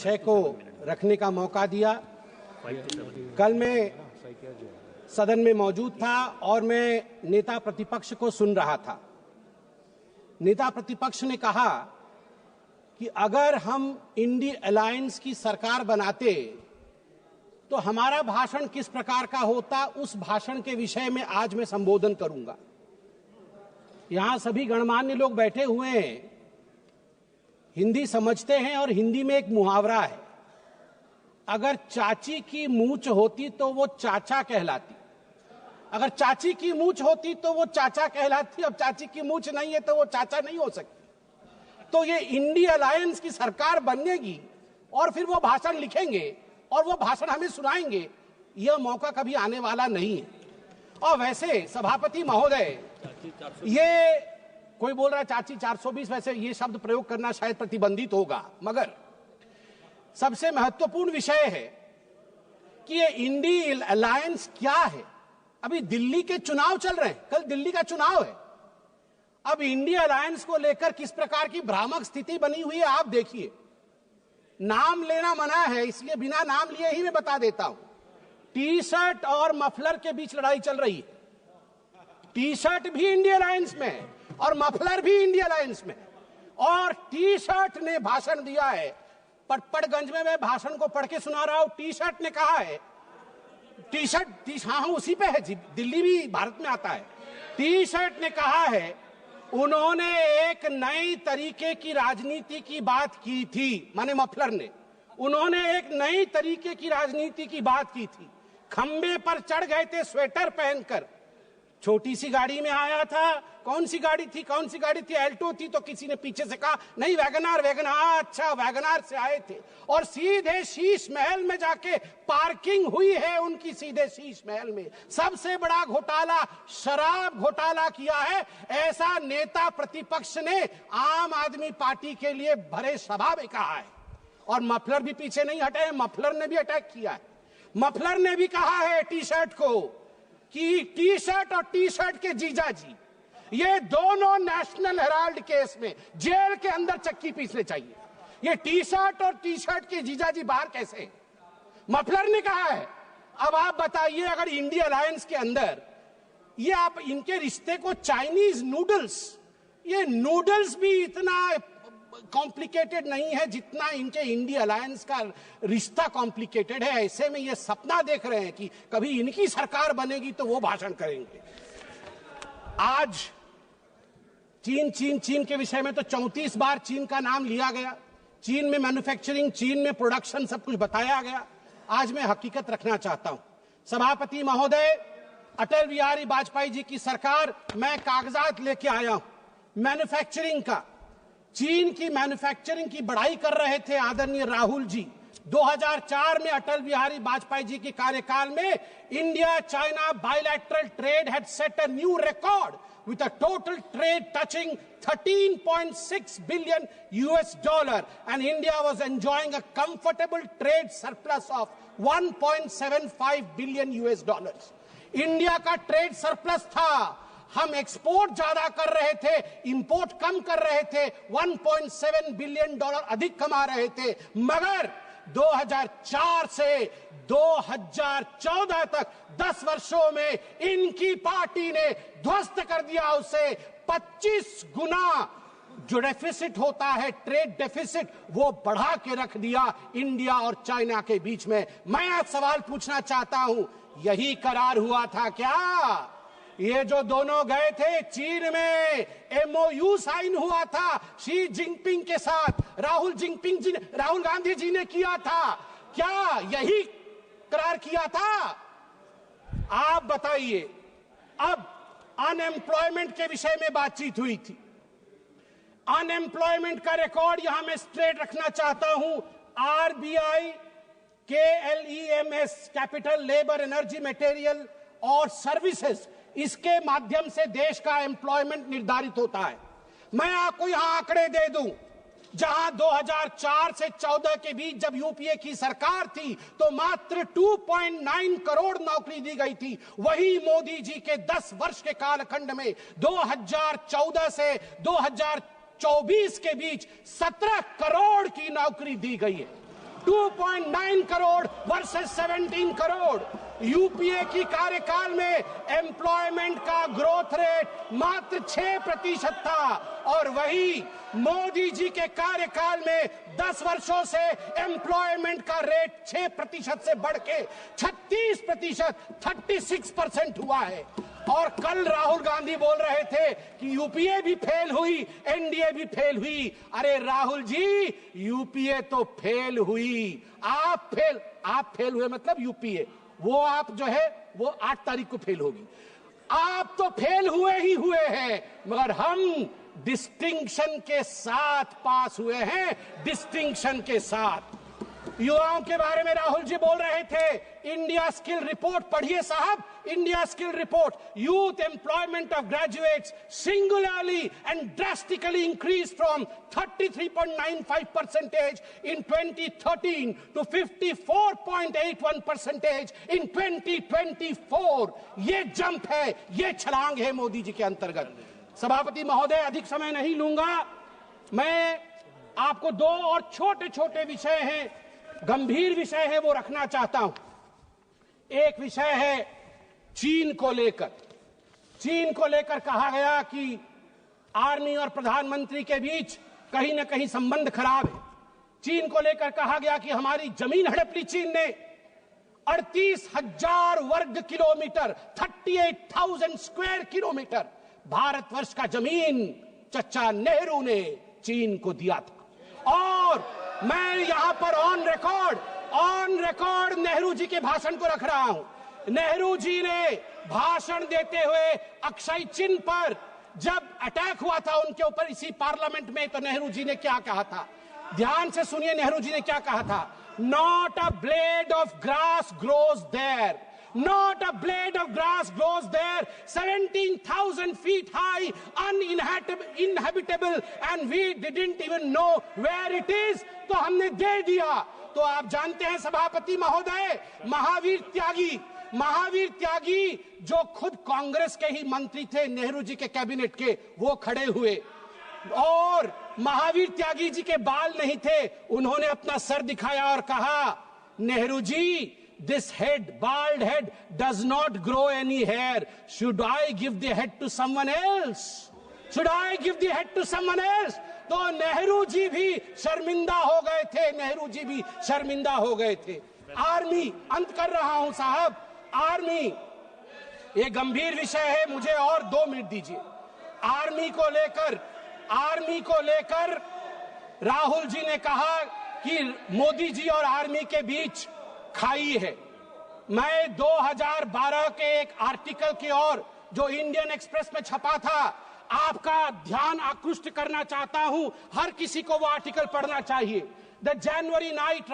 विषय को रखने का मौका दिया। कल मैं सदन में मौजूद था और मैं नेता प्रतिपक्ष को सुन रहा था। नेता प्रतिपक्ष ने कहा कि अगर हम इंडी अलायंस की सरकार बनाते तो हमारा भाषण किस प्रकार का होता, उस भाषण के विषय में आज मैं संबोधन करूंगा। यहां सभी गणमान्य लोग बैठे हुए हैं, हिंदी समझते हैं और हिंदी में एक मुहावरा है, अगर चाची की मूंछ होती तो वो चाचा कहलाती, अगर चाची की मूंछ होती तो वो चाचा कहलाती, अब चाची की मूंछ नहीं है तो वो चाचा नहीं हो सकती। तो ये इंडी अलायंस की सरकार बनेगी और फिर वो भाषण लिखेंगे और वो भाषण हमें सुनाएंगे, यह मौका कभी आने वाला नहीं है। और वैसे सभापति महोदय, ये कोई बोल रहा है चाची 420, वैसे ये शब्द प्रयोग करना शायद प्रतिबंधित होगा, मगर सबसे महत्वपूर्ण विषय है कि ये इंडी अलायंस क्या है। अभी दिल्ली के चुनाव चल रहे हैं, कल दिल्ली का चुनाव है। अब इंडी अलायंस को लेकर किस प्रकार की भ्रामक स्थिति बनी हुई है आप देखिए। नाम लेना मना है, इसलिए बिना नाम लिए ही मैं बता देता हूं। टी शर्ट और मफलर के बीच लड़ाई चल रही है। टी शर्ट भी इंडी अलायंस में है और मफलर भी इंडी अलायंस में है। और टी शर्ट ने भाषण दिया है, पटपड़गंज में मैं भाषण को पढ़ के सुना रहा हूं। टी शर्ट ने कहा है, टी शर्ट हाँ उसी पे है, दिल्ली भी भारत में आता है। टी शर्ट ने कहा है, उन्होंने एक नई तरीके की राजनीति की बात की थी, माने मफलर ने, उन्होंने एक नई तरीके की राजनीति की बात की थी। खंबे पर चढ़ गए थे स्वेटर पहनकर, छोटी सी गाड़ी में आया था। कौन सी गाड़ी थी, कौन सी गाड़ी थी, एल्टो थी, तो किसी ने पीछे से कहा नहीं वैगनार, वैगनार, अच्छा वैगनार से आए थे। और सीधे शीश महल में जाके पार्किंग हुई है उनकी, सीधे शीश महल में। सबसे बड़ा घोटाला शराब घोटाला किया है, ऐसा नेता प्रतिपक्ष ने आम आदमी पार्टी के लिए भरे सभा में कहा है। और मफलर भी पीछे नहीं हटे, मफलर ने भी अटैक किया है। मफलर ने भी कहा है टी शर्ट को कि टी शर्ट और टी शर्ट के जीजाजी, ये दोनों नेशनल हेराल्ड केस में जेल के अंदर चक्की पीसने चाहिए। ये टी शर्ट और टी शर्ट के जीजाजी बाहर कैसे हैं? मफलर ने कहा है। अब आप बताइए, अगर इंडिया अलायंस के अंदर ये आप इनके रिश्ते को चाइनीज नूडल्स, ये नूडल्स भी इतना कॉम्प्लिकेटेड नहीं है जितना इनके इंडिया अलायंस का रिश्ता कॉम्प्लिकेटेड है। ऐसे में ये सपना देख रहे हैं कि कभी इनकी सरकार बनेगी तो वो भाषण करेंगे। आज चीन के विषय में तो 34 बार चीन का नाम लिया गया, चीन में मैन्युफैक्चरिंग, चीन में प्रोडक्शन, सब कुछ बताया गया। आज मैं हकीकत रखना चाहता हूं। सभापति महोदय, अटल बिहारी वाजपेयी जी की सरकार, मैं कागजात लेके आया हूं मैन्युफैक्चरिंग का। चीन की मैन्युफैक्चरिंग की बड़ाई कर रहे थे आदरणीय राहुल जी। 2004 में अटल बिहारी वाजपेयी जी के कार्यकाल में India China bilateral trade had set a new record with a total trade touching $13.6 billion and India was enjoying a comfortable trade surplus of $1.75 billion। India का ट्रेड सरप्लस था, हम एक्सपोर्ट ज्यादा कर रहे थे, इंपोर्ट कम कर रहे थे, $1.7 बिलियन अधिक कमा रहे थे। मगर 2004 से 2014 तक 10 वर्षों में इनकी पार्टी ने ध्वस्त कर दिया उसे। 25 गुना जो डेफिसिट होता है, ट्रेड डेफिसिट, वो बढ़ा के रख दिया इंडिया और चाइना के बीच में। मैं आज सवाल पूछना चाहता हूं, यही करार हुआ था क्या? ये जो दोनों गए थे चीन में, MOU साइन हुआ था शी जिनपिंग के साथ, राहुल गांधी जी ने किया था, क्या यही करार किया था? आप बताइए। अब अनएम्प्लॉयमेंट के विषय में बातचीत हुई थी। अनएम्प्लॉयमेंट का रिकॉर्ड यहां मैं स्ट्रेट रखना चाहता हूं। RBI, KLEMS, capital labour energy material और सर्विसेज, इसके माध्यम से देश का एम्प्लॉयमेंट निर्धारित होता है। मैं आपको यहां आंकड़े दे दूं, जहां 2004 से 14 के बीच जब यूपीए की सरकार थी तो मात्र 2.9 करोड़ नौकरी दी गई थी। वही मोदी जी के 10 वर्ष के कालखंड में 2014 से 2024 के बीच 17 करोड़ की नौकरी दी गई है। 2.9 करोड़ वर्सेस 17 करोड़। यूपीए की कार्यकाल में एम्प्लॉयमेंट का ग्रोथ रेट मात्र 6% था और वही मोदी जी के कार्यकाल में 10 वर्षों से एम्प्लॉयमेंट का रेट 6% से बढ़ के 36%, 36% हुआ है। और कल राहुल गांधी बोल रहे थे कि यूपीए भी फेल हुई, एनडीए भी फेल हुई। अरे राहुल जी, यूपीए तो फेल हुई, आप फेल हुए मतलब यूपीए, वो आप जो है वो 8 तारीख को फेल होगी। आप तो फेल हुए ही हुए हैं, मगर हम डिस्टिंक्शन के साथ पास हुए हैं, डिस्टिंक्शन के साथ। युवाओं के बारे में राहुल जी बोल रहे थे, इंडिया स्किल रिपोर्ट पढ़िए साहब, India skill report. Youth employment of graduates singularly and drastically increase from 33.95% in 2013 to 54.81% in 2024। ये जंप है, ये छलांग है मोदी जी के अंतर्गत। सभापति महोदय, अधिक समय नहीं लूंगा, मैं आपको 2 और छोटे छोटे विषय हैं, गंभीर विषय है, वो रखना चाहता हूं। एक विषय है चीन को लेकर। चीन को लेकर कहा गया कि आर्मी और प्रधानमंत्री के बीच कहीं ना कहीं संबंध खराब है। चीन को लेकर कहा गया कि हमारी जमीन हड़प ली चीन ने। 38,000 वर्ग किलोमीटर, 38,000 स्क्वायर किलोमीटर भारतवर्ष का जमीन चचा नेहरू ने चीन को दिया था। और मैं यहां पर ऑन रिकॉर्ड नेहरू जी के भाषण को रख रहा हूं। नेहरू जी ने भाषण देते हुए अक्षय चिन्ह पर जब अटैक हुआ था उनके ऊपर इसी पार्लियामेंट में, तो नेहरू जी ने क्या कहा था, ध्यान से सुनिए नेहरू जी ने क्या कहा था। Not a blade of grass grows there, not a blade of grass grows there, 17,000 feet high, uninhabitable, and we didn't even know where it is, तो हमने दे दिया। तो आप जानते हैं सभापति महोदय, महावीर त्यागी जो खुद कांग्रेस के ही मंत्री थे, नेहरू जी के कैबिनेट के, वो खड़े हुए और महावीर त्यागी जी के बाल नहीं थे, उन्होंने अपना सर दिखाया और कहा, Nehru ji, this bald head does not grow any hair. Should I give the head to someone else? तो नेहरू जी भी शर्मिंदा हो गए थे, आर्मी, अंत कर रहा हूं साहब, आर्मी ये गंभीर विषय है, मुझे और 2 मिनट दीजिए। आर्मी को लेकर राहुल जी ने कहा कि मोदी जी और आर्मी के बीच खाई है। मैं 2012 के एक आर्टिकल की ओर जो इंडियन एक्सप्रेस में छपा था, आपका ध्यान आकृष्ट करना चाहता हूं। हर किसी को वो आर्टिकल पढ़ना चाहिए। The January night